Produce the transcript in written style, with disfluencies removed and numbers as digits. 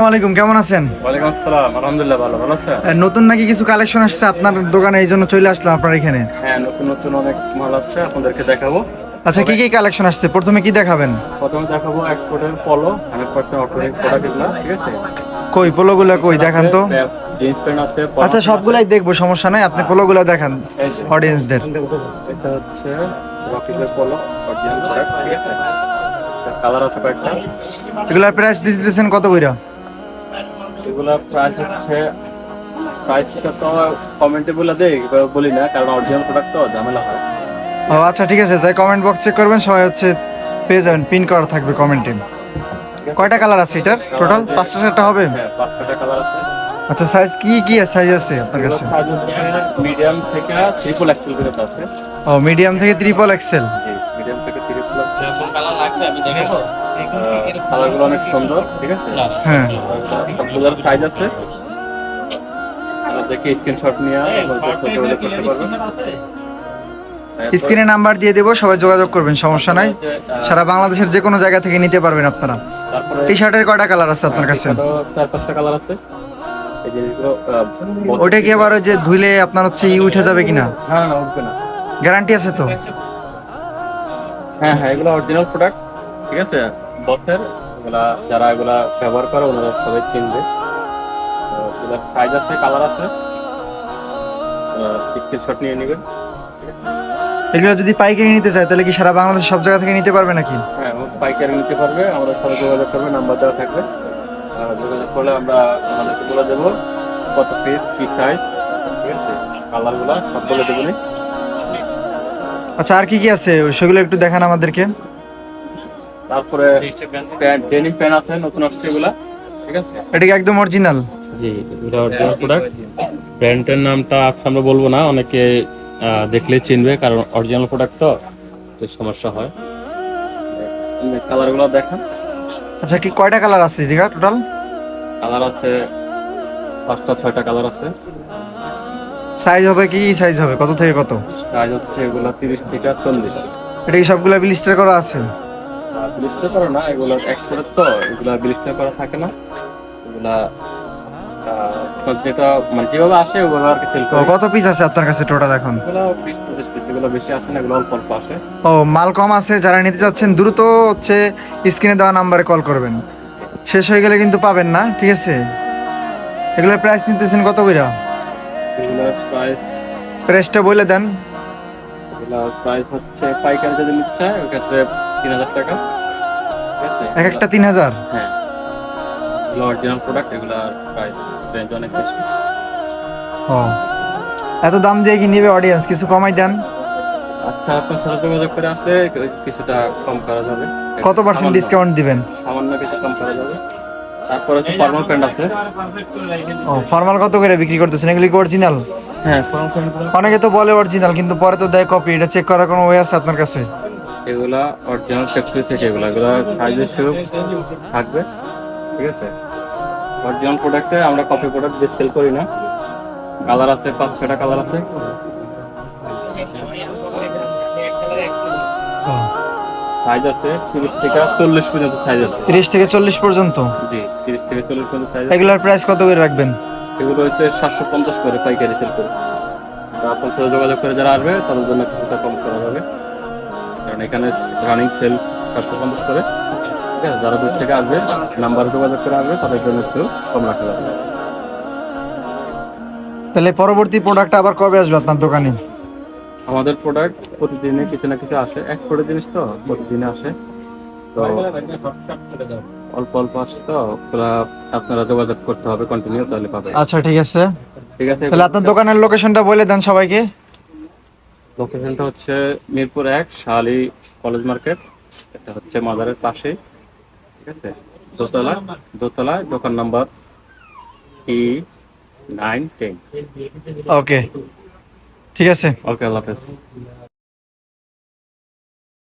আলাইকুম, কেমন আছেন? ওয়ালাইকুম আসসালাম, আলহামদুলিল্লাহ ভালো। ভালো আছেন? নতুন নাকি কিছু কালেকশন আসছে আপনার দোকানে, এই জন্য চলে আসলাম আপনার এখানে। হ্যাঁ, নতুন নতুন অনেক মাল আসছে, আপনাদেরকে দেখাবো। আচ্ছা, কি কি কালেকশন আসছে? প্রথমে কি দেখাবেন? প্রথমে দেখাবো এক্সপোর্টের পলো 100% অটোমেটিক প্রোডাক্ট এগুলা, ঠিক আছে? কই পোলোগুলা কই দেখান তো। জিন্স প্যান্ট আছে, আচ্ছা, সবগুলাই দেখবো, সমস্যা নাই, আপনি পোলোগুলা দেখান এই যে, অডিয়েন্সদের। এটা হচ্ছে রকিজের পলো অরিজিনাল প্রোডাক্ট, ঠিক আছে? কালার আছে কয়েকটা। এগুলার প্রাইস দিতেছেন কত কইরা? এগুলা প্রাইস হচ্ছে, প্রাইসটা তো কমেন্টে বলে দেই, বলি না, কারণ অরিজিনাল প্রোডাক্ট তো ঝামেলা হয়। ও আচ্ছা, ঠিক আছে, তাই কমেন্ট বক্স চেক করবেন, সবাই হচ্ছে পেয়ে যাবেন, পিন করা থাকবে কমেন্টে। কয়টা কালার আছে এটার টোটাল? 5টা হবে? হ্যাঁ, 5টা কালার আছে। আচ্ছা, সাইজ কি কি সাইজ আছে আপনার কাছে? মিডিয়াম থেকে ট্রিপল এক্সেল পর্যন্ত আছে। ও, মিডিয়াম থেকে ট্রিপল এক্সেল। জি, মিডিয়াম থেকে ট্রিপল এক্সেল। কোন কালার লাগবে আমি দেখাবো। কালারগুলো অনেক সুন্দর, ঠিক আছে? হ্যাঁ, সবগুলোর সাইজ আছে। দেখে স্ক্রিনশট নিয়ে যোগাযোগ করতে পারবেন। স্ক্রিনে নাম্বার দিয়ে দেবো, সবাই যোগাযোগ করবেন, সমস্যা নাই। সারা বাংলাদেশের যে কোনো জায়গা থেকে নিতে পারবেন আপনারা। তারপরে টি শার্টের কয়টা কালার আছে আপনার কাছে? 4-5টা কালার আছে। এই যে এগুলো, ওইটা কি আবার ওই যে ধুইলে আপনার হচ্ছে উঠে যাবে কিনা? না না, উঠবে না। গ্যারান্টি আছে তো? হ্যাঁ হ্যাঁ, এগুলো অরিজিনাল প্রোডাক্ট, ঠিক আছে? বসের এগুলা, যারা এগুলা ব্যবহার করে ওনারা সবাই চিনবে। এগুলোর সাইজ আছে, কালার আছে, স্ক্রিনশট নিয়ে নেবেন। এগুলো যদি পাইকারি নিতে চায় তাহলে কি সারা বাংলাদেশ সব জায়গা থেকে নিতে পারবে নাকি? হ্যাঁ, পাইকারি নিতে পারবে, আমরা সবাই যোগাযোগ করবে, নাম্বার দেওয়া থাকবে। যোগাযোগ করলে আমরা আমাদেরকে বলে দেবো কত পিস, কি সাইজ, ঠিক আছে? কালারগুলো সব বলে দেবো। আচ্ছা, আর কি কি আছে সেগুলো একটু দেখান আমাদেরকে। তারপরে প্যান্ট, ডেনিম প্যান্ট আছে, নতুন আসছে এগুলা, ঠিক আছে? এটা কি একদম অরিজিনাল? জি, এটা অরিজিনাল প্রোডাক্ট। ব্র্যান্ডের নামটা আমরা বলবো না, অনেকে দেখলেই চিনবে, কারণ অরিজিনাল প্রোডাক্ট তো সমস্যা হয়। কালারগুলো দেখান। আচ্ছা, কি কয়টা কালার আছে জিগা টোটাল? কালার আছে 5টা-6টা কালার আছে। সাইজ হবে কি সাইজ হবে, কত থেকে কত? সাইজ হচ্ছে এগুলো 30 থেকে 40। এটা কি সবগুলা ব্লিস্টার করা আছে? ব্লিস্টার করা না, এগুলো এক্সপোর্ট তো, এগুলা ব্লিস্টার করা থাকে না। এগুলা যেটা মানে যেভাবে আসে ওভাবে আর কি সেল করে। কত পিস আছে আপনার কাছে টোটাল এখন? এগুলো 20-25 পিস, এগুলো বেশি আসে না, এগুলো অল্প অল্প আসে। ও, মাল কম আছে, যারা নিতে চাচ্ছেন দ্রুত হচ্ছে স্ক্রিনে দেওয়া নাম্বারে কল করবেন, শেষ হয়ে গেলে কিন্তু পাবেন না, ঠিক আছে? এগুলোর প্রাইস নিতেছেন কত কইরা? এগুলোর প্রাইসটা বলে দেন। প্রাইস হচ্ছে পাইকারি যদি নিতে চায় ওই ক্ষেত্রে 3000 টাকা, ঠিক আছে? এক একটা 3000? হ্যাঁ, এগুলো অরিজিনাল প্রোডাক্ট, এগুলোর প্রাইস রেঞ্জ অনেক বেশি। ও, এত দাম দিয়ে কি নিবে অডিয়েন্স? কিছু কমাই দেন। আচ্ছা, আপনার সাথে যোগাযোগ করে আসলে কিছুটা কম করা যাবে। কত পার্সেন্ট ডিসকাউন্ট দিবেন? সামান্য কিছু কম করা যাবে। তারপর হচ্ছে ফর্মাল প্যান্ট আছে। ও, ফর্মাল কত করে বিক্রি করতেছেন? এগুলি কি অরিজিনাল? হ্যাঁ, ফর্মাল প্যান্ট অনেকে তো বলে অরিজিনাল, কিন্তু পরে তো দেয় কপি। এটা চেক করার কোনো ওয়ে আছে আপনার কাছে? এগুলা অরিজিনাল ফ্যাক্টরি থেকে, এগুলা সাইজ হিসেবে থাকবে, ঠিক আছে? অরিজিনাল প্রোডাক্টে আমরা কপি প্রোডাক্ট বেশি সেল করি না। কালার আছে 5-6টা কালার আছে। সাইজ আছে 30 থেকে 40 পর্যন্ত সাইজ আছে। 30 থেকে 40 পর্যন্ত? জি, 30 থেকে 40 পর্যন্ত সাইজ। এগুলার প্রাইস কত করে রাখবেন? এগুলো হচ্ছে 750 করে পাইকারি সেল করে। আপনার সাথে যোগাযোগ করে যারা আসবে তাদের জন্য কিছুটা কম করা যাবে, কারণ এখানে রানিং সেল 750 করে, ঠিক আছে? যারা দূর থেকে আসবে, নাম্বারে যোগাযোগ করে আসবে, তাদের জন্য একটু কম রাখা যাবে। তাহলে পরবর্তী প্রোডাক্ট আবার কবে আসবে আপনার দোকানে? আমাদের প্রোডাক্ট প্রতিদিনে কিছু না কিছু আসে, এক্সপোর্টের জিনিস তো প্রতিদিনে আসে, তো অল্প অল্প আসে, তো আপনারা যোগাযোগ করতে হবে কন্টিনিউ, তাহলে পাবে। আচ্ছা, ঠিক আছে। ঠিক আছে, তাহলে আপনার দোকানের লোকেশনটা বলে দেন সবাইকে। লোকেশনটা হচ্ছে মিরপুর 1 শাহালি কলেজ মার্কেট। এটা হচ্ছে মাজারের পাশেই, ঠিক আছে? দোতলা দোকান নাম্বার E9-10। ওকে, ঠিক আছে। ওকে, আল্লাহ হাফেজ।